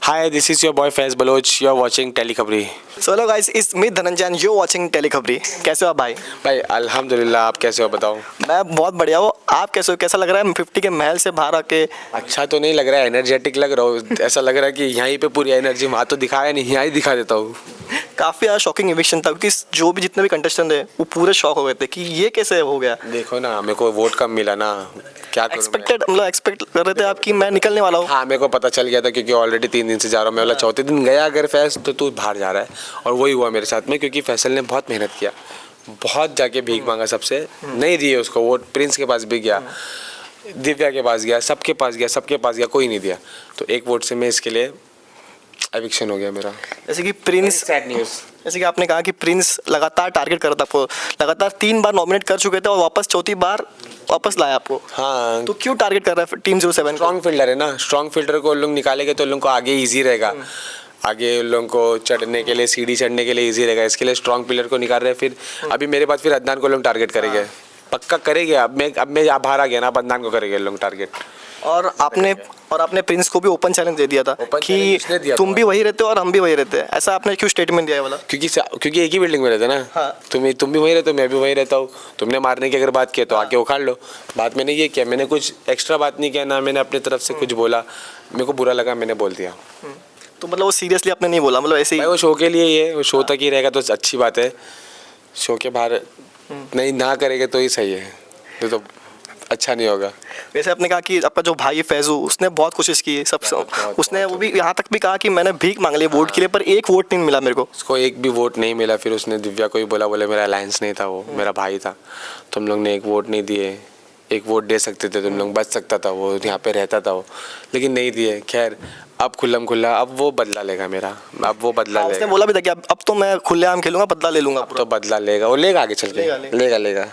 Hi, this is your boy Faiz Baloch. You are watching Telekhbari. So hello guys, it's me Dhananjay, you watching Telekhbari. कैसे हो आप भाई? भाई अल्हम्दुलिल्लाह, आप कैसे हो बताओ? मैं बहुत बढ़िया हूँ। आप कैसे हो? कैसा लग रहा है 50 के महल से बाहर आके? अच्छा तो नहीं लग रहा है, एनर्जेटिक लग रहा हूँ। ऐसा लग रहा है कि यहीं पे पूरी एनर्जी, वहाँ तो दिखाया नहीं, यहाँ ही दिखा देता हूँ। काफ़ी ज़्यादा शॉकिंग इविक्शन था क्योंकि जो भी जितने भी कंटेस्टेंट थे वो पूरे शॉक हो गए थे कि ये कैसे हो गया। देखो ना, मेरे को वोट कम मिला ना, क्या करूँ मैं? एक्सपेक्ट कर रहे थे आप कि मैं निकलने वाला हूँ। हाँ, मेरे को पता चल गया था क्योंकि ऑलरेडी 3 दिन से जा रहा हूँ मैं। बोला चौथे दिन गया अगर फैस तो तू बाहर जा रहा है, और वही हुआ मेरे साथ में। क्योंकि फैसल ने बहुत मेहनत किया, बहुत जाके भीख मांगा सबसे, नहीं दिए उसको वोट। प्रिंस के पास भी गया, दिव्या के पास गया, सबके पास गया, कोई नहीं दिया। तो एक वोट से मैं इसके लिए एविक्शन हो गया मेरा। जैसे कि प्रिंस, सैड न्यूज़। जैसे कि आपने कहा कि प्रिंस लगातार टारगेट कर रहा था आपको, लगातार 3 बार नॉमिनेट कर चुके थे और वापस चौथी बार वापस लाया आपको। हाँ, तो क्यों टारगेट कर रहा है टीम 07? स्ट्रॉन्ग फील्डर है ना, स्ट्रॉन्ग फील्डर को लोग निकालेंगे तो लोगों को आगे इजी रहेगा, आगे लोगों को चढ़ने के लिए, सीढ़ी चढ़ने के लिए इजी रहेगा। इसके लिए स्ट्रॉन्ग प्लेयर को निकाल रहे हैं। फिर अभी मेरे बाद फिर अदनान को लोग टारगेट करेंगे, पक्का करेंगे। अब मैं बाहर आ गया ना, अब अदनान को करेंगे लोग टारगेट। और आपने प्रिंस को भी ओपन चैलेंज दे दिया था Open कि challenge किसने दिया तुम था? भी वही रहते हो और हम भी वही रहते हैं। ऐसा आपने क्यों स्टेटमेंट दिया है वाला? क्योंकि एक ही बिल्डिंग में रहते ना। हाँ। तुम भी वहीं रहते हो, मैं भी वहीं रहता हूँ। तुमने मारने की अगर बात की तो आके उखाड़ लो। बात मैंने ये किया, मैंने कुछ एक्स्ट्रा बात नहीं किया ना, मैंने अपनी तरफ से कुछ बोला। मेरे को बुरा लगा, मैंने बोल दिया। तो मतलब वो सीरियसली आपने नहीं बोला, मतलब ऐसे ही? भाई वो शो के लिए ही है, वो शो तक ही रहेगा तो अच्छी बात है। शो के बाहर नहीं ना करेंगे तो ही सही है, तो अच्छा नहीं होगा। वैसे आपने कहा कि आपका जो भाई फैजू, उसने बहुत कोशिश की सब, उसने वो भी यहाँ तक भी कहा कि मैंने भीख मांग ली वोट के लिए, पर एक वोट नहीं मिला मेरे को। उसको एक भी वोट नहीं मिला। फिर उसने दिव्या को ही बोला, बोले मेरा अलायंस नहीं था, वो मेरा भाई था, तुम लोग ने एक वोट नहीं दिए। एक वोट दे सकते थे तुम लोग, बच सकता था वो, यहाँ पे रहता था वो, लेकिन नहीं दिए। खैर अब खुल्लम खुल्ला अब वो बदला लेगा मेरा, अब वो बदला उसने लेगा। बोला भी था कि अब तो मैं खुलेआम खेलूंगा, बदला ले लूंगा अब पूरा। तो बदला लेगा, वो लेगा आगे चल के, लेगा।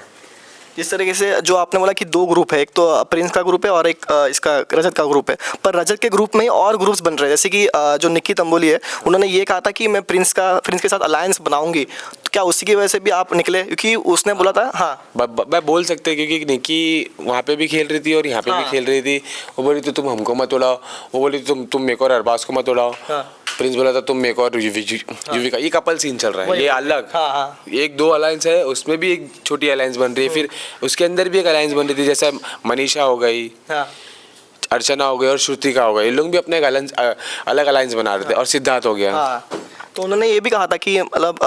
जिस तरीके से जो आपने बोला कि 2 ग्रुप है, एक तो प्रिंस का ग्रुप है और एक इसका रजत का ग्रुप है, पर रजत के ग्रुप में ही और ग्रुप्स बन रहे हैं। जैसे कि जो निक्की तंबोली है, उन्होंने ये कहा था कि मैं प्रिंस के साथ अलायंस बनाऊंगी। तो क्या उसी की वजह से भी आप निकले? क्योंकि उसने बोला था। हाँ, मैं बोल सकते हैं क्योंकि निक्की वहाँ पे भी खेल रही थी और यहाँ पे भी खेल रही थी। वो बोली थी तुम हमको मत उड़ाओ, वो बोली तुम मेरे को और अरबाज को मत उड़ाओ। प्रिंस बोला था तुम मेरे को और युविका। ये कपल सीन चल रहा है, ये अलग। एक 2 अलायंस है, उसमें भी एक छोटी अलायंस बन रही है, फिर उसके अंदर भी एक अलायंस बन रही थी। जैसे मनीषा हो गई, अर्चना हो गई और श्रुतिका हो गई, ये लोग भी अपने एक अलग अलायंस बना रहे थे, और सिद्धार्थ हो गया। तो उन्होंने ये भी कहा था कि मतलब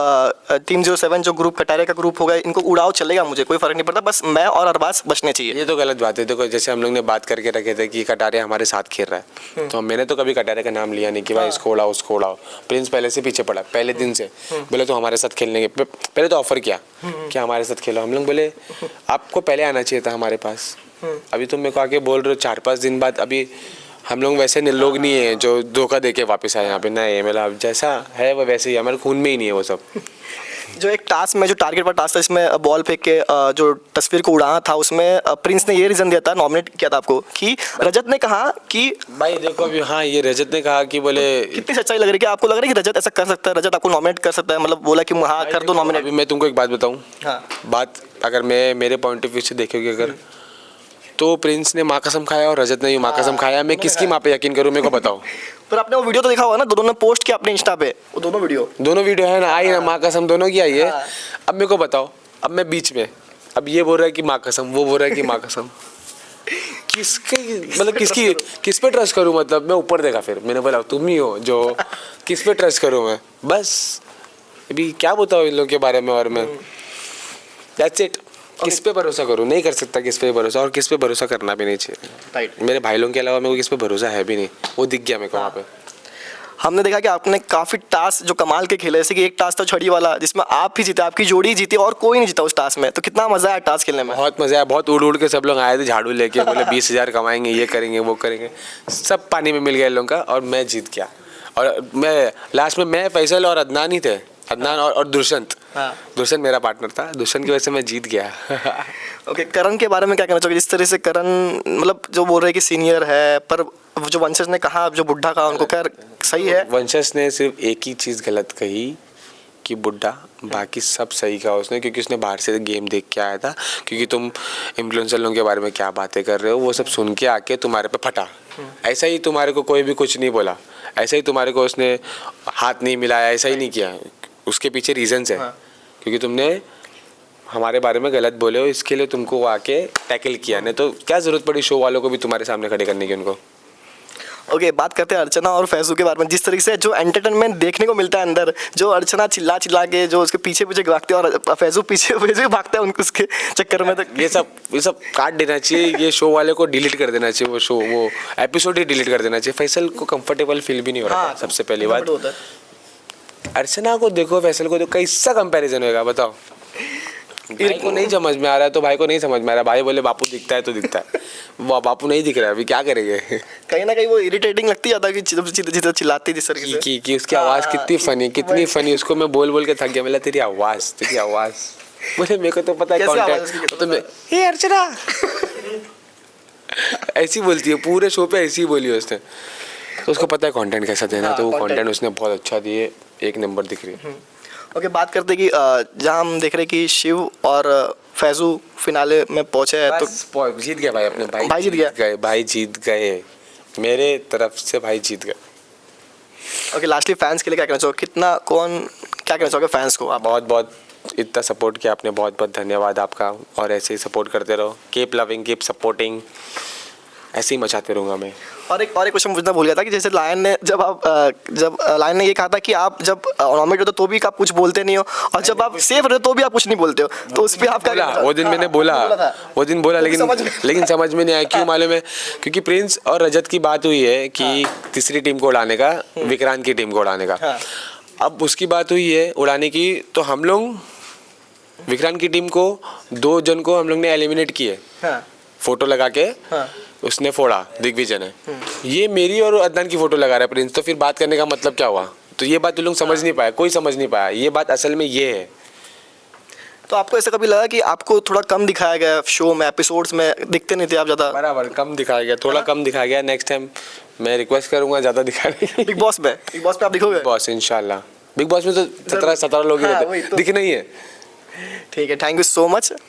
टीम 07 जो ग्रुप कटारे का ग्रुप होगा, इनको उड़ाओ चलेगा, मुझे कोई फर्क नहीं पड़ता, बस मैं और अरबाज बचने चाहिए। ये तो गलत बात है। देखो जैसे हम लोग ने बात करके रखे थे कि कटारे हमारे साथ खेल रहा है, तो मैंने तो कभी कटारे का नाम लिया नहीं कि भाई इसको उड़ाओ उसको उड़ाओ। प्रिंस पहले से पीछे पड़ा, पहले दिन से बोले तो हमारे साथ खेलने के पहले तो ऑफर किया कि हमारे साथ खेलो। हम लोग बोले आपको पहले आना चाहिए था हमारे पास, अभी तुम मेरे को आके बोल रहे हो 4-5 दिन बाद। अभी हम लोग वैसे लोग नहीं है जो धोखा देके वापस आए यहाँ पे, नहीं मतलब जैसा है वो वैसे ही, हमारे खून में ही नहीं है वो सब। जो एक टास्क में, जो टारगेट पर टास्क था, इसमें बॉल फेंक के जो तस्वीर को उड़ाना था, उसमें प्रिंस ने ये रीज़न दिया था, नॉमिनेट किया था आपको, कि रजत ने कहा कि भाई देखो अभी, हाँ ये रजत ने कहा कि बोले, कितनी सच्चाई लग रही है कि आपको लग रहा है कि रजत ऐसा कर सकता है, रजत आपको नॉमिनेट कर सकता है, मतलब बोला कि हाँ कर दो नॉमिनेट। अभी मैं तुमको एक बात बताऊँ। हाँ, बात अगर मैं मेरे पॉइंट ऑफ व्यू से देखोगे अगर, तो प्रिंस ने माँ कसम खाया और रजत ने भी माँ कसम खाया। मैं किसकी माँ पे यकीन करूँ, मेरे को बताओ। पर आपने वो वीडियो तो देखा होगा ना, दोनों ने पोस्ट किया अपने इंस्टा पे, वो दोनों वीडियो है ना, आई ना, माँ कसम दोनों की आई है। अब मेरे को बताओ, अब मैं बीच में, अब ये बोल रहा है कि माँ कसम, वो बोल रहा है कि माँ कसम, किस पे ट्रस्ट करूँ? मतलब मैं ऊपर देखा, फिर मैंने बोला तुम ही हो जो, किस पे ट्रस्ट करूँ मैं? बस अभी क्या बताऊँ इन लोगों के बारे में, और मैं दैट्स इट। किस पे भरोसा करूँ? नहीं कर सकता किस पे भरोसा, और किस पे भरोसा करना भी नहीं चाहिए। मेरे भाई लोगों के अलावा मेरे को किस पे भरोसा है भी नहीं, वो दिख गया मेरे को वहाँ पे। हमने देखा कि आपने काफ़ी टास्क जो कमाल के खेले, जैसे कि एक टास्क था छड़ी वाला, जिसमें आप ही जीते, आपकी जोड़ी जीती और कोई नहीं जीता उस टास्क में। तो कितना मजा आया टास्क खेलने में? बहुत मजा आया, बहुत उड़ उड़ के सब लोग आए थे झाड़ू लेके, बोले 20,000 कमाएंगे, ये करेंगे वो करेंगे, सब पानी में मिल गया इन लोगों का, और मैं जीत गया। और मैं लास्ट में, मैं फैसल और अदनान ही थे, अदनान और दुष्यंत। दुष्यंत मेरा पार्टनर था, दुष्यंत की वजह से मैं जीत गया। ओके, करण के बारे में क्या कहना चाहिए? जिस तरह से करण, मतलब जो बोल रहे हैं कि सीनियर है, पर जो वंशज ने कहा, जो बुढ़ा कहा, उनको क्या सही है? वंशज ने सिर्फ एक ही चीज़ गलत कही कि बुढ़ा, बाकी सब सही कहा उसने, क्योंकि उसने बाहर से गेम देख के आया था। क्योंकि तुम इन्फ्लुएंसर लोगों के बारे में क्या बातें कर रहे हो, वो सब सुन के आके तुम्हारे पे फटा। ऐसा ही तुम्हारे को कोई भी कुछ नहीं बोला, ऐसे ही तुम्हारे को उसने हाथ नहीं मिलाया, ऐसा ही नहीं किया, उसके पीछे रीजंस है। क्योंकि तुमने हमारे बारे में गलत बोले हो, इसके लिए तुमको वो आके टैकल किया, नहीं तो क्या ज़रूरत पड़ी शो वालों को भी तुम्हारे सामने खड़े करने की उनको। ओके, बात करते हैं अर्चना और फैजू के बारे में। जिस तरीके से जो एंटरटेनमेंट देखने को मिलता है अंदर, जो अर्चना चिल्ला चिल्ला के जो उसके पीछे पीछे भागते हैं और फैजू पीछे पीछे भागता है उनको उसके चक्कर में, तो ये सब काट देना चाहिए, ये शो वाले को डिलीट कर देना चाहिए, वो एपिसोड ही डिलीट कर देना चाहिए। फैसल को कंफर्टेबल फील भी नहीं हो रहा था, सबसे पहली बात। अर्चना को देखो, फैसल को देखो, कैसा कंपैरिजन होगा बताओ। भाई को नहीं समझ में आ रहा है तो भाई को नहीं समझ में आ रहा है, भाई बोले बापू दिखता है तो दिखता है, वो बापू नहीं दिख रहा है, अभी क्या करेंगे। कहीं ना कहीं वो इरिटेटिंग लगती है कि जितना चिल्लाती जिस तरीके से कि उसकी आवाज़ कितनी फनी, उसको मैं बोल बोल के थक गया। मैं तेरी आवाज़ बोले मेरे को तो पता है कंटेंट, तो मैं हे अर्चना ऐसी बोलती है, पूरे शो पे ऐसी ही बोली उसने, तो उसको पता है कंटेंट कैसा देना, तो वो कंटेंट उसने बहुत अच्छा दिए, एक नंबर दिख रही है। ओके, बात करते कि जहाँ हम देख रहे कि शिव और फैजू फिनाले में पहुंचे हैं, तो जीत गया भाई, अपने भाई जीत गया। भाई जीत गए, मेरे तरफ से भाई जीत गए। ओके, लास्टली फैंस के लिए क्या कहना चाहोगे, क्या कहना चाहोगे फैंस को आप? बहुत इतना सपोर्ट किया आपने, बहुत धन्यवाद आपका, और ऐसे ही सपोर्ट करते रहो, कीप लविंग, कीप सपोर्टिंग, ऐसे ही मचाते रहूँगा मैं। और एक क्वेश्चन पूछना भूल गया था कि जैसे लायन ने जब लायन ने ये कहा था कि आप जब नॉमिनेट होते हो तो भी आप कुछ बोलते नहीं हो, और जब आप सेफ रहते हो तो भी आप कुछ नहीं बोलते हो, तो उस पर आप क्या? वो दिन मैंने बोला, लेकिन समझ में नहीं आया, क्यों मालूम है? क्योंकि प्रिंस और रजत की बात हुई है कि तीसरी टीम को उड़ाने का, विक्रांत की टीम को उड़ाने का। अब उसकी बात हुई है उड़ाने की, तो हम लोग विक्रांत की टीम को 2 जन को हम लोग ने एलिमिनेट किए, फोटो लगा के उसने फोड़ा, दिग्विजय ने। ये मेरी और अदनान की फोटो लगा रहा है प्रिंस, तो फिर बात करने का मतलब क्या हुआ? तो ये बात लोग समझ नहीं पाया, कोई समझ नहीं पाया, ये बात असल में ये है। तो आपको ऐसा कभी लगा कि आपको थोड़ा कम दिखाया गया शो में, एपिसोड्स में दिखते नहीं थे आप ज़्यादा? बराबर कम दिखाया गया, थोड़ा कम दिखाया गया। नेक्स्ट टाइम मैं रिक्वेस्ट करूंगा ज़्यादा दिखाने की। बिग बॉस पे आप दिखोगे? बॉस इंशाल्लाह, बिग बॉस में तो 17 लोग ही रहते, दिखना ही है। ठीक है, थैंक यू सो मच।